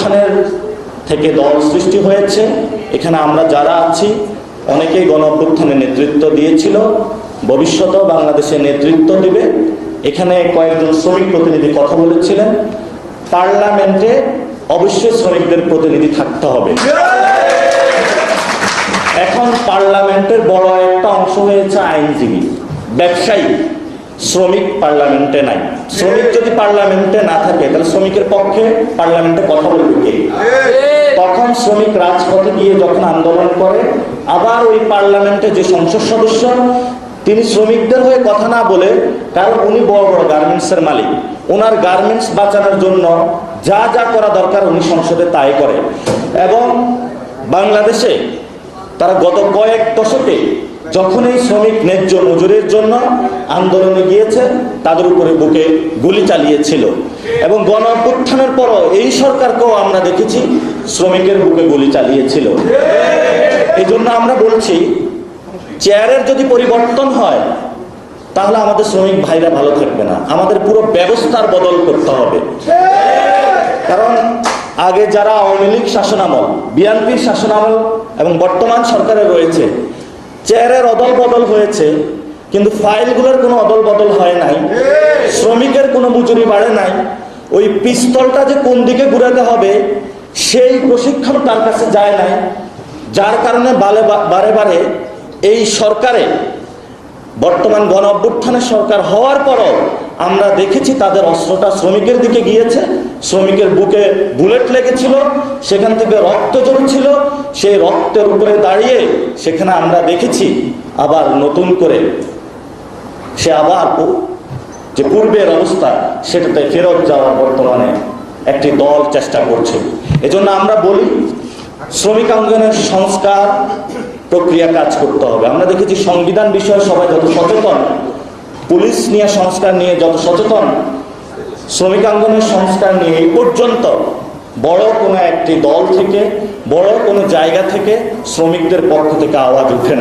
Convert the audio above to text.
অভ্যুত্থানের থেকে দল সৃষ্টি হয়েছে। এখানে আমরা যারা আছি অনেকেই গণ অভ্যুত্থানের নেতৃত্ব দিয়েছিল, ভবিষ্যতেও বাংলাদেশে নেতৃত্ব দিবে। এখানে কয়েকজন শ্রমিক প্রতিনিধি কথা বলেছিলেন, পার্লামেন্টে অবশ্যই শ্রমিকদের প্রতিনিধি থাকতে হবে। এখন পার্লামেন্টের বড় একটা অংশ হয়েছে আইনজীবী, ব্যবসায়ী, শ্রমিক পার্লামেন্টে নাই। শ্রমিক যদি পার্লামেন্টে না থাকে তাহলে শ্রমিকের পক্ষে পার্লামেন্টে কথা বলবে কে? তখন শ্রমিক রাজপথে গিয়ে যখন আন্দোলন করে, আবার ওই পার্লামেন্টে যে সংসদ সদস্য তিনি শ্রমিকদের হয়ে কথা না বলে, কারণ উনি বড় বড় গার্মেন্টসের মালিক, ওনার গার্মেন্টস বাঁচানোর জন্য যা যা করা দরকার উনি সংসদে তাই করে। এবং বাংলাদেশে তারা গত কয়েক দশকে যখন এই শ্রমিক ন্যায্য মজুরির জন্য আন্দোলনে গিয়েছে তাদের উপরে বুকে গুলি চালিয়েছিল। এবং গণ অভ্যুত্থানের পরও এই সরকারকেও আমরা দেখেছি শ্রমিকের বুকে গুলি চালিয়েছিল। এই জন্য আমরা বলছি, চেয়ারের যদি পরিবর্তন হয় তাহলে আমাদের শ্রমিক ভাইরা ভালো থাকবে না, আমাদের পুরো ব্যবস্থার বদল করতে হবে। কারণ আগে যারা আওয়ামী লীগ শাসনামল, বিএনপির শাসনামল এবং বর্তমান সরকারে রয়েছে, চেয়ারের অদল বদল হয়েছে কিন্তু ফাইলগুলোর কোনো অদল বদল হয় নাই, শ্রমিকের কোনো মজুরি বাড়ে নাই। ওই পিস্তলটা যে কোন দিকে ঘুরাতে হবে সেই প্রশিক্ষণ তার কাছে যায় নাই, যার কারণে বারে বারে এই সরকারে, বর্তমান গণ অভ্যুত্থানের সরকার হওয়ার পরও আমরা দেখেছি তাদের অস্ত্রটা শ্রমিকের দিকে গিয়েছে, শ্রমিকের বুকে বুলেট লেগেছিল, সেখান থেকে রক্ত ঝরেছিল। সেই রক্তের উপরে দাঁড়িয়ে সেখানে আমরা দেখেছি আবার নতুন করে সে আবার যে পূর্বের অবস্থা সেটাতে ফেরত যাওয়ার বর্তমানে একটি দল চেষ্টা করছে। এজন্য আমরা বলি, শ্রমিক আন্দোলনের সংস্কার প্রক্রিয়া কাজ করতে হবে। আমরা দেখেছি সংবিধান বিষয়ে সবাই যত সচেতন, পুলিশ নিয়ে সংস্কার নিয়ে যত সচেতন, শ্রমিক আন্দোলনের সংস্কার নিয়ে এই পর্যন্ত বড় কোনো একটি দল থেকে, বড় কোনো জায়গা থেকে শ্রমিকদের পক্ষ থেকে আওয়াজ উঠে না।